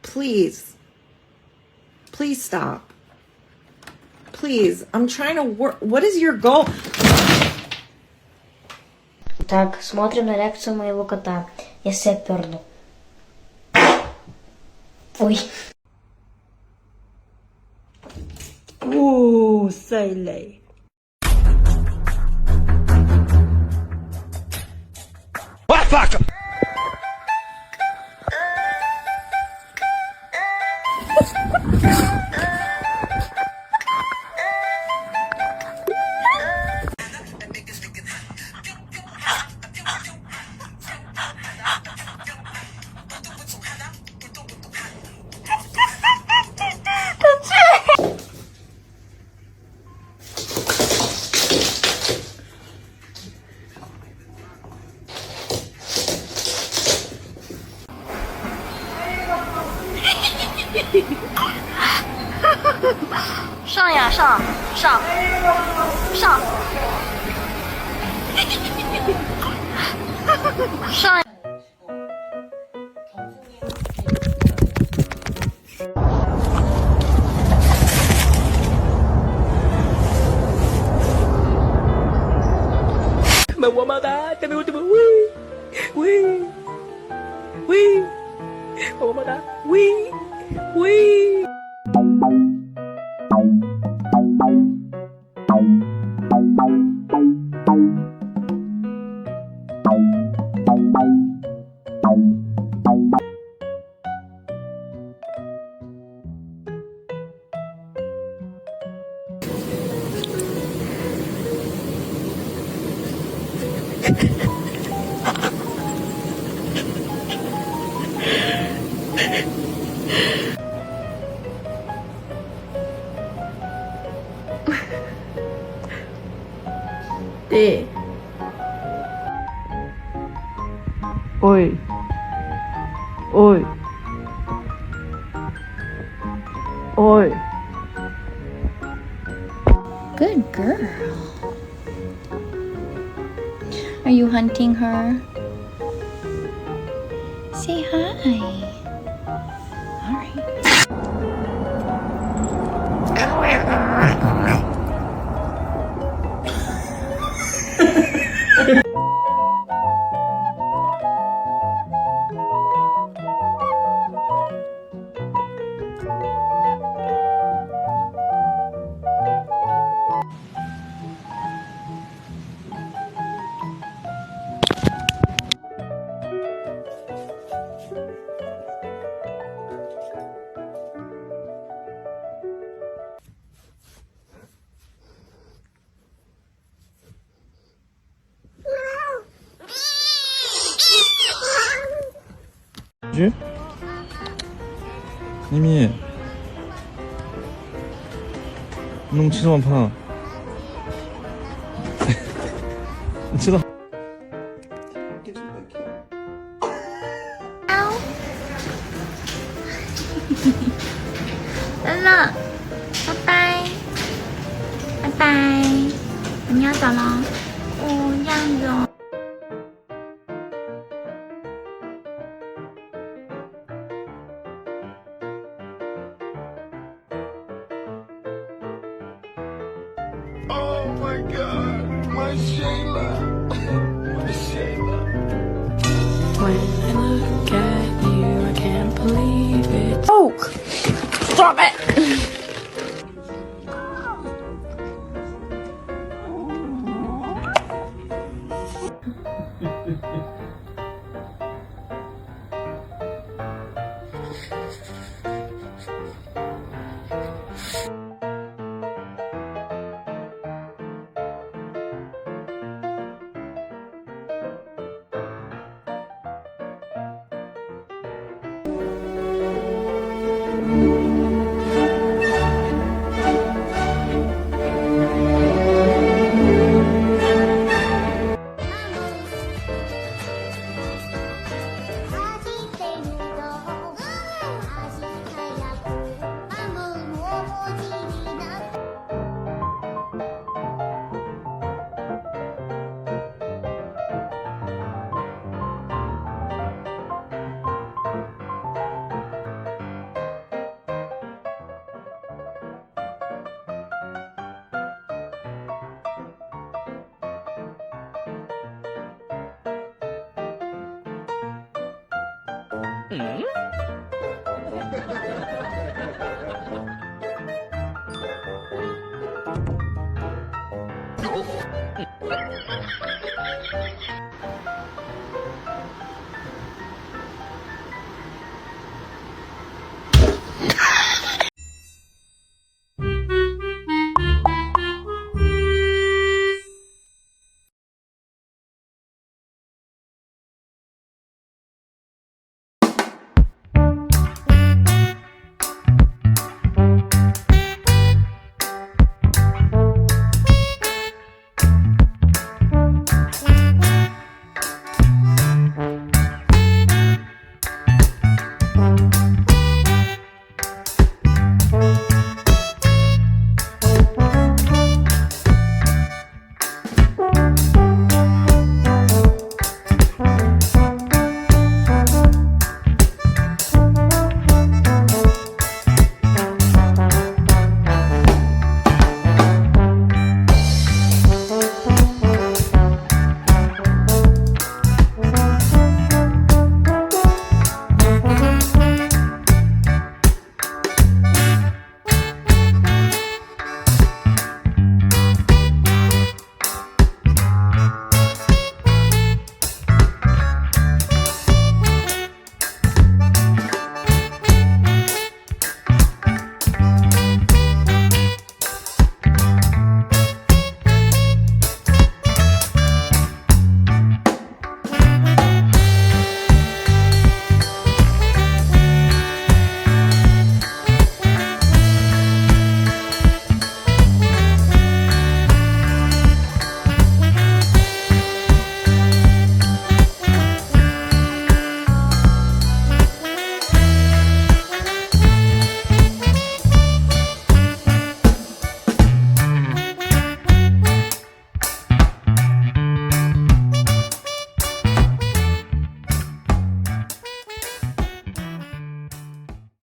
Please. Please stop. Please. I'm trying to work. What is your goal? Так, смотрим на реакцию моего кота. Я себя перну. Ой. Ooh, Sailey. What fuck?上呀上上上上呀。 我毛蛋，对不对？喂喂喂，我毛蛋，喂喂。 네. Oi. Oi. Oi. Good girl. Are you hunting her? Say hi. All right. 미미 너무 치도 많다. 치도. 랄라, 빠빠이. 빠빠이. 안녕, 잘라. 오, 양요. Oh my God, my Shayla, my Shayla. When I look at you, I can't believe it. Oh! Stop it!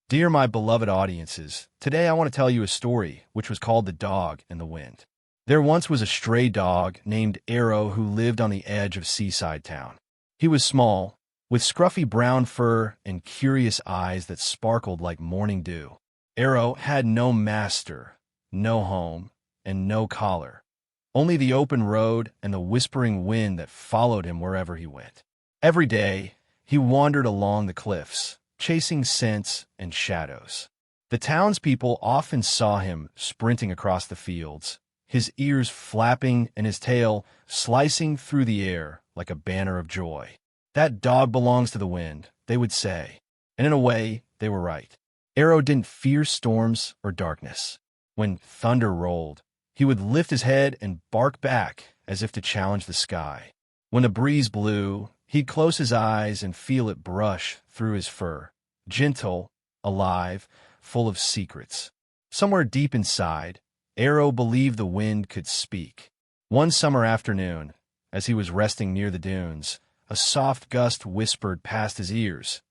Dear my beloved audiences, today I want to tell you a story which was called The Dog and the Wind. There once was a stray dog named Arrow who lived on the edge of seaside town. He was small, with scruffy brown fur and curious eyes that sparkled like morning dew. Arrow had no master, no home, and no collar. Only the open road and the whispering wind that followed him wherever he went. Every day, he wandered along the cliffs, chasing scents and shadows. The townspeople often saw him sprinting across the fields, his ears flapping and his tail slicing through the air like a banner of joy. That dog belongs to the wind, they would say. And in a way, they were right. Arrow didn't fear storms or darkness. When thunder rolled, he would lift his head and bark back as if to challenge the sky. When a breeze blew, he'd close his eyes and feel it brush through his fur, gentle, alive, full of secrets. Somewhere deep inside, Arrow believed the wind could speak. One summer afternoon, as he was resting near the dunes, a soft gust whispered past his ears.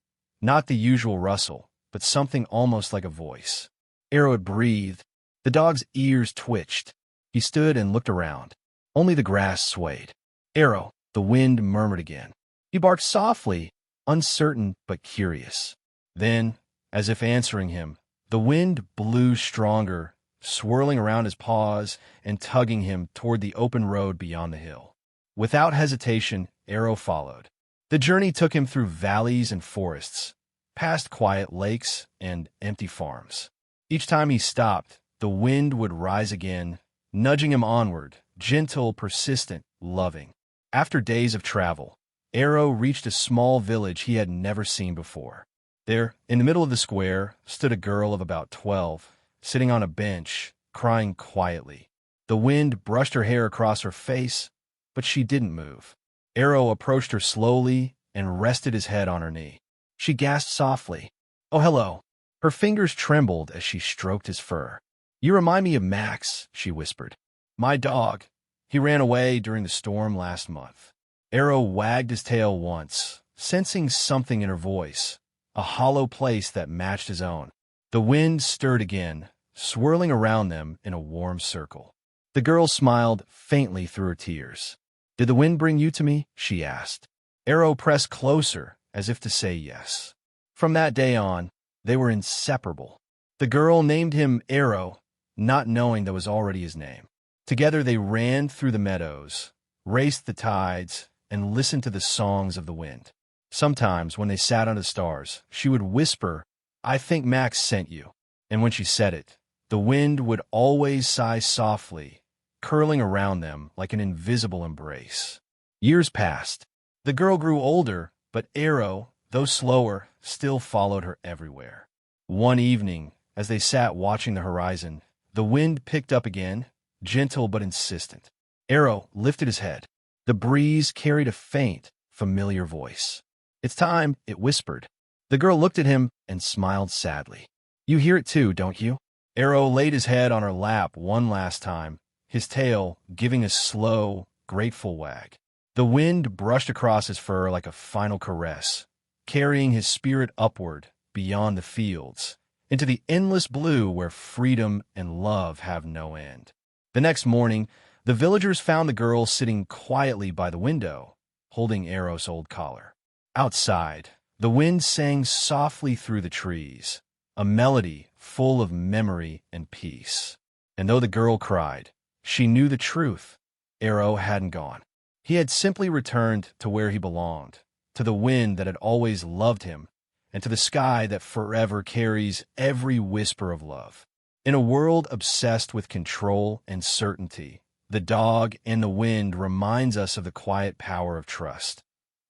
Not the usual rustle, but something almost like a voice. Arrow had breathed. The dog's ears twitched. He stood and looked around. Only the grass swayed. Arrow, the wind murmured again. He barked softly, uncertain but curious. Then, as if answering him, the wind blew stronger, swirling around his paws and tugging him toward the open road beyond the hill. Without hesitation, Arrow followed. The journey took him through valleys and forests, past quiet lakes and empty farms. Each time he stopped, the wind would rise again, nudging him onward, gentle, persistent, loving. After days of travel, Arrow reached a small village he had never seen before. There, in the middle of the square, stood a girl of about 12, sitting on a bench, crying quietly. The wind brushed her hair across her face, but she didn't move. Arrow approached her slowly and rested his head on her knee. She gasped softly. "Oh, hello." Her fingers trembled as she stroked his fur. "You remind me of Max," she whispered. "My dog. He ran away during the storm last month." Arrow wagged his tail once, sensing something in her voice, a hollow place that matched his own. The wind stirred again, swirling around them in a warm circle. The girl smiled faintly through her tears. "Did the wind bring you to me?" she asked. Arrow pressed closer, as if to say yes. From that day on, they were inseparable. The girl named him Arrow, not knowing that was already his name. Together they ran through the meadows, raced the tides, and listened to the songs of the wind. Sometimes, when they sat under the stars, she would whisper, "I think Max sent you." And when she said it, the wind would always sigh softly, curling around them like an invisible embrace. Years passed. The girl grew older, but Arrow, though slower, still followed her everywhere. One evening, as they sat watching the horizon, the wind picked up again, gentle but insistent. Arrow lifted his head. The breeze carried a faint, familiar voice. "It's time," it whispered. The girl looked at him and smiled sadly. "You hear it too, don't you?" Arrow laid his head on her lap one last time, his tail giving a slow, grateful wag. The wind brushed across his fur like a final caress, carrying his spirit upward beyond the fields, into the endless blue where freedom and love have no end. The next morning, the villagers found the girl sitting quietly by the window, holding Arrow's old collar. Outside, the wind sang softly through the trees, a melody full of memory and peace. And though the girl cried, she knew the truth. Arrow hadn't gone. He had simply returned to where he belonged, to the wind that had always loved him, and to the sky that forever carries every whisper of love. In a world obsessed with control and certainty, the dog and the wind reminds us of the quiet power of trust,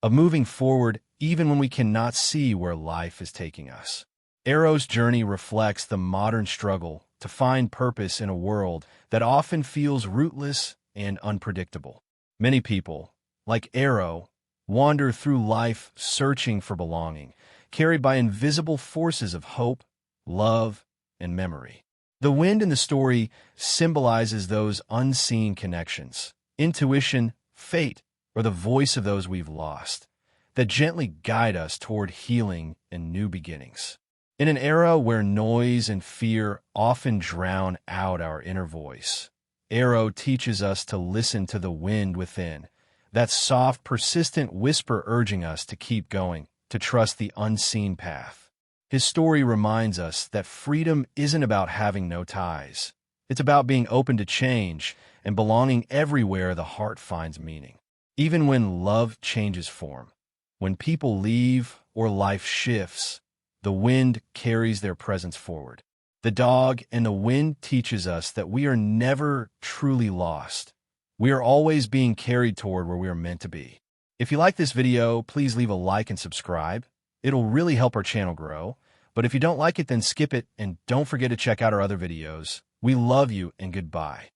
of moving forward even when we cannot see where life is taking us. Arrow's journey reflects the modern struggle to find purpose in a world that often feels rootless and unpredictable. Many people, like Arrow, wander through life searching for belonging, carried by invisible forces of hope, love, and memory. The wind in the story symbolizes those unseen connections, intuition, fate, or the voice of those we've lost, that gently guide us toward healing and new beginnings. In an era where noise and fear often drown out our inner voice, Arrow teaches us to listen to the wind within, that soft, persistent whisper urging us to keep going, to trust the unseen path. His story reminds us that freedom isn't about having no ties. It's about being open to change and belonging everywhere the heart finds meaning. Even when love changes form, when people leave or life shifts, the wind carries their presence forward. The dog and the wind teaches us that we are never truly lost. We are always being carried toward where we are meant to be. If you like this video, please leave a like and subscribe. It'll really help our channel grow. But if you don't like it, then skip it and don't forget to check out our other videos. We love you and goodbye.